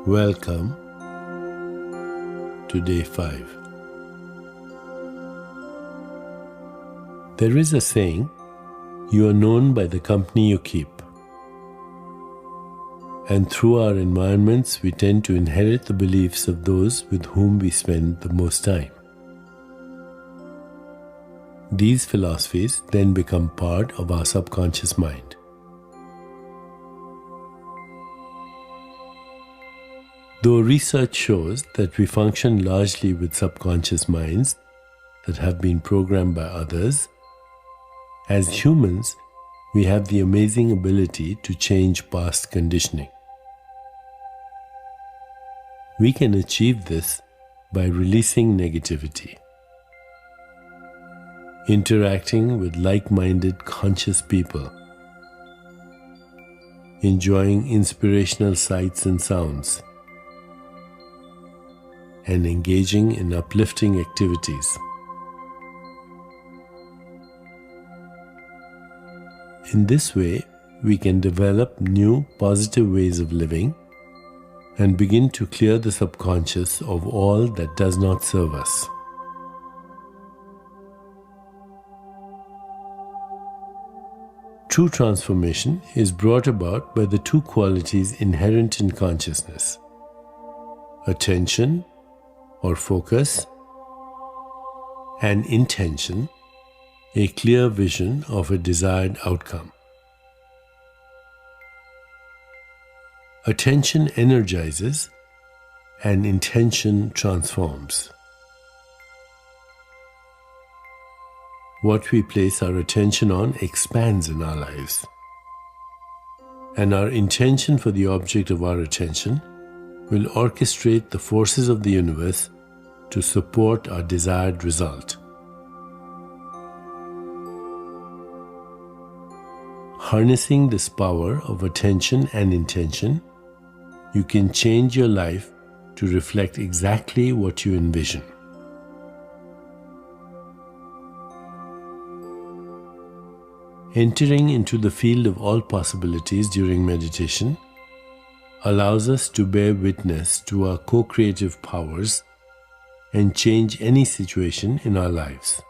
Welcome to day 5. There is a saying, you are known by the company you keep. And through our environments, we tend to inherit the beliefs of those with whom we spend the most time. These philosophies then become part of our subconscious mind. Though research shows that we function largely with subconscious minds that have been programmed by others, as humans, we have the amazing ability to change past conditioning. We can achieve this by releasing negativity, interacting with like-minded conscious people, enjoying inspirational sights and sounds, and engaging in uplifting activities. In this way, we can develop new positive ways of living and begin to clear the subconscious of all that does not serve us. True transformation is brought about by the two qualities inherent in consciousness: attention or focus, and intention, a clear vision of a desired outcome. Attention energizes and intention transforms. What we place our attention on expands in our lives, and our intention for the object of our attention will orchestrate the forces of the universe to support our desired result. Harnessing this power of attention and intention, you can change your life to reflect exactly what you envision. Entering into the field of all possibilities during meditation allows us to bear witness to our co-creative powers and change any situation in our lives.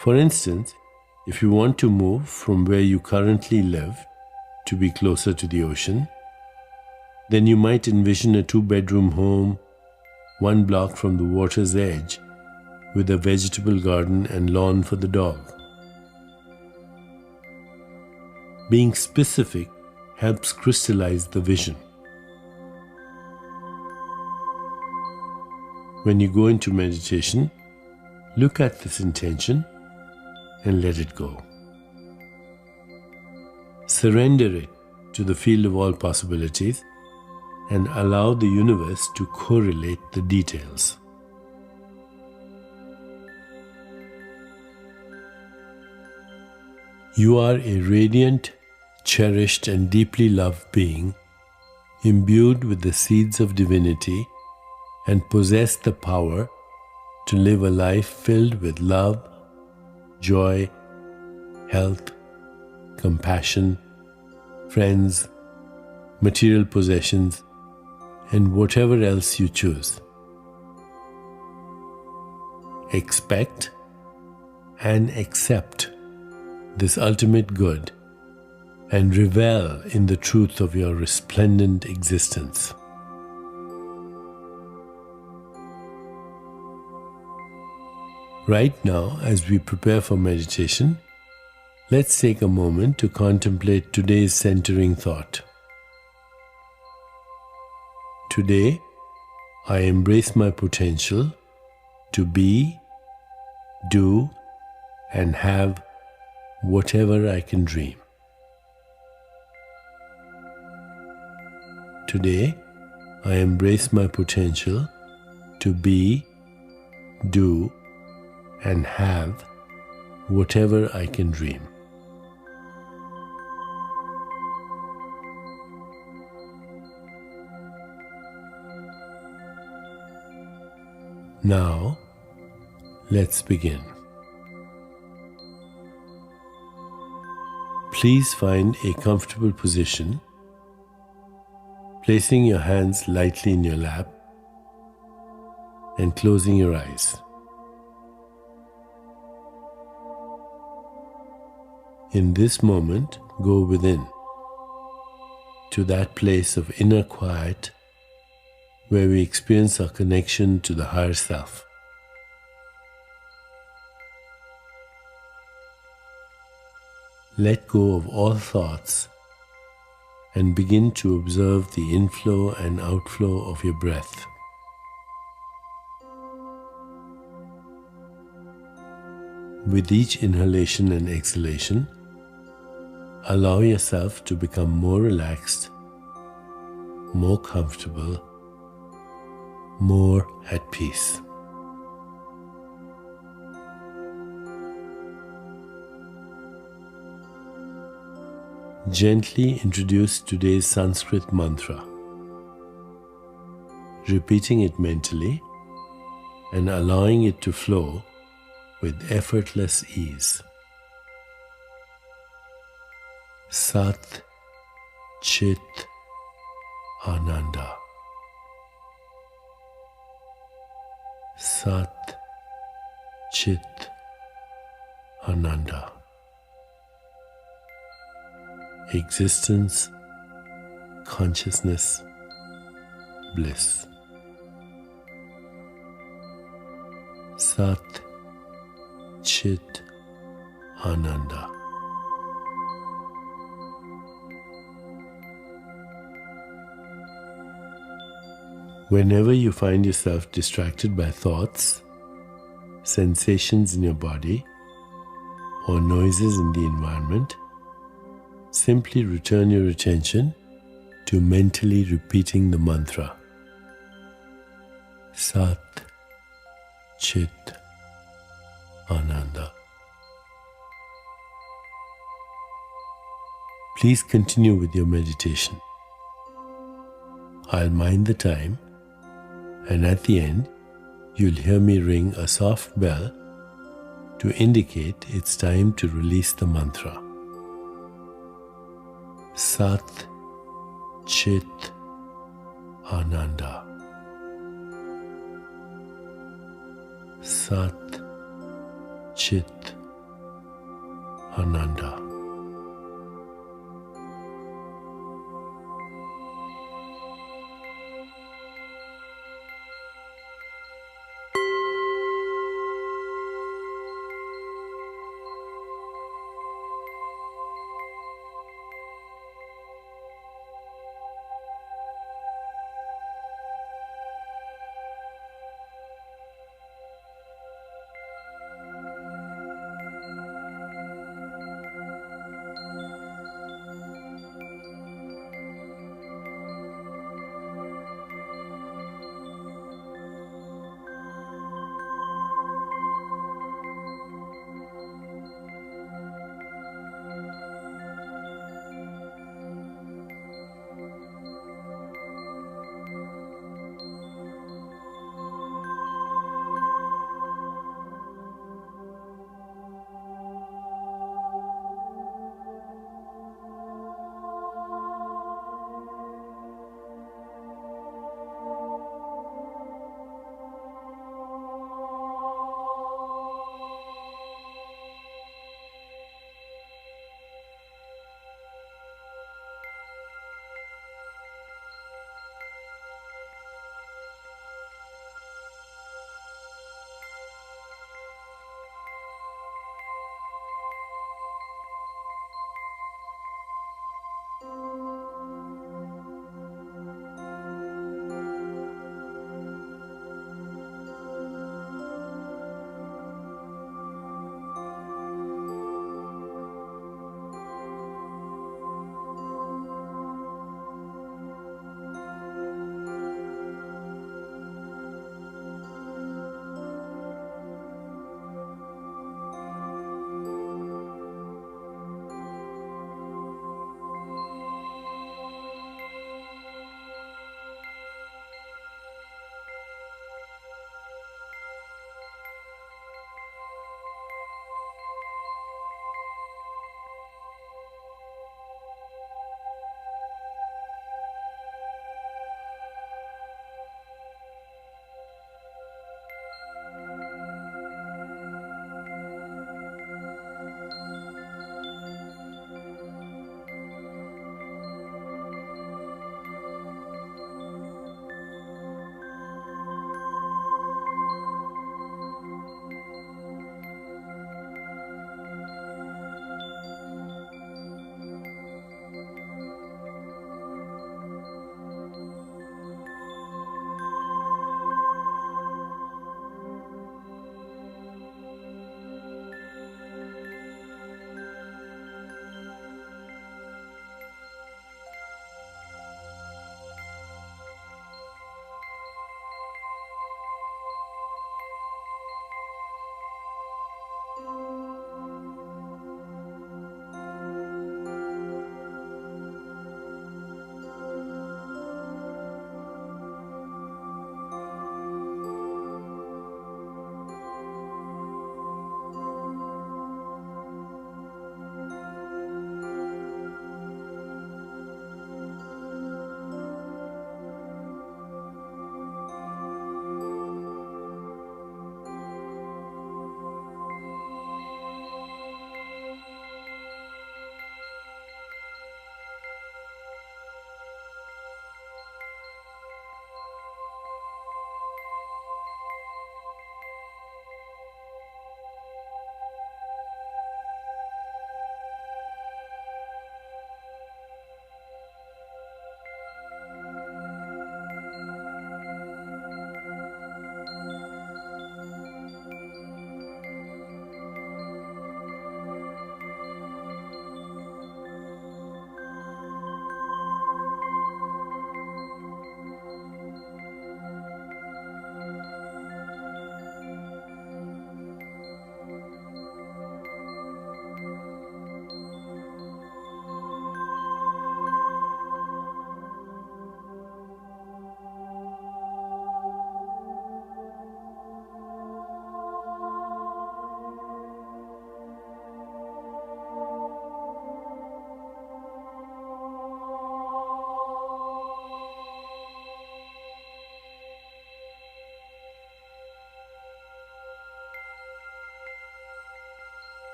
For instance, if you want to move from where you currently live to be closer to the ocean, then you might envision a 2-bedroom home, 1 block from the water's edge, with a vegetable garden and lawn for the dog. Being specific helps crystallize the vision. When you go into meditation, look at this intention and let it go. Surrender it to the field of all possibilities and allow the universe to correlate the details. You are a radiant, cherished and deeply loved being, imbued with the seeds of divinity and possess the power to live a life filled with love, joy, health, compassion, friends, material possessions, and whatever else you choose. Expect and accept this ultimate good and revel in the truth of your resplendent existence. Right now, as we prepare for meditation, let's take a moment to contemplate today's centering thought. Today, I embrace my potential to be, do, and have whatever I can dream. Today, I embrace my potential to be, do, and have whatever I can dream. Now, let's begin. Please find a comfortable position placing your hands lightly in your lap and closing your eyes. In this moment, go within to that place of inner quiet where we experience our connection to the higher self. Let go of all thoughts and begin to observe the inflow and outflow of your breath. With each inhalation and exhalation, allow yourself to become more relaxed, more comfortable, more at peace. Gently introduce today's Sanskrit mantra, repeating it mentally and allowing it to flow with effortless ease. Sat Chit Ananda. Sat Chit Ananda. Existence, consciousness, bliss. Sat Chit Ananda. Whenever you find yourself distracted by thoughts, sensations in your body, or noises in the environment, simply return your attention to mentally repeating the mantra. Sat Chit Ananda. Please continue with your meditation. I'll mind the time, and at the end, you'll hear me ring a soft bell to indicate it's time to release the mantra. Sat Chit Ananda. Sat Chit Ananda.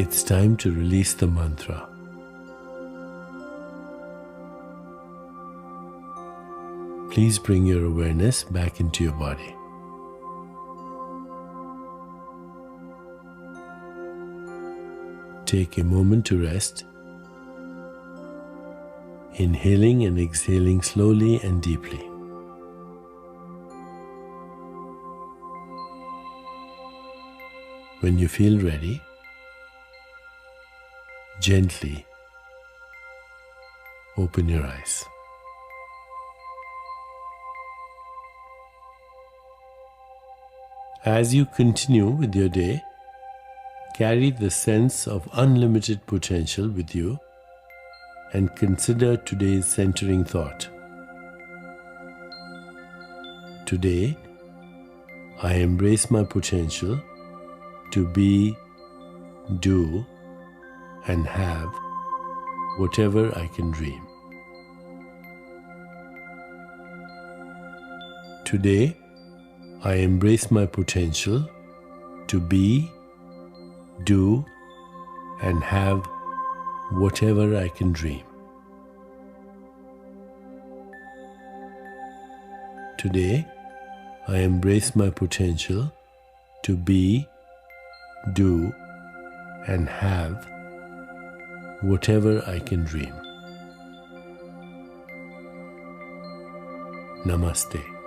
It's time to release the mantra. Please bring your awareness back into your body. Take a moment to rest, inhaling and exhaling slowly and deeply. When you feel ready, gently open your eyes. As you continue with your day, carry the sense of unlimited potential with you and consider today's centering thought. Today, I embrace my potential to be, do, and have whatever I can dream. Today, I embrace my potential to be, do, and have whatever I can dream. Today, I embrace my potential to be, do, and have whatever I can dream. Namaste.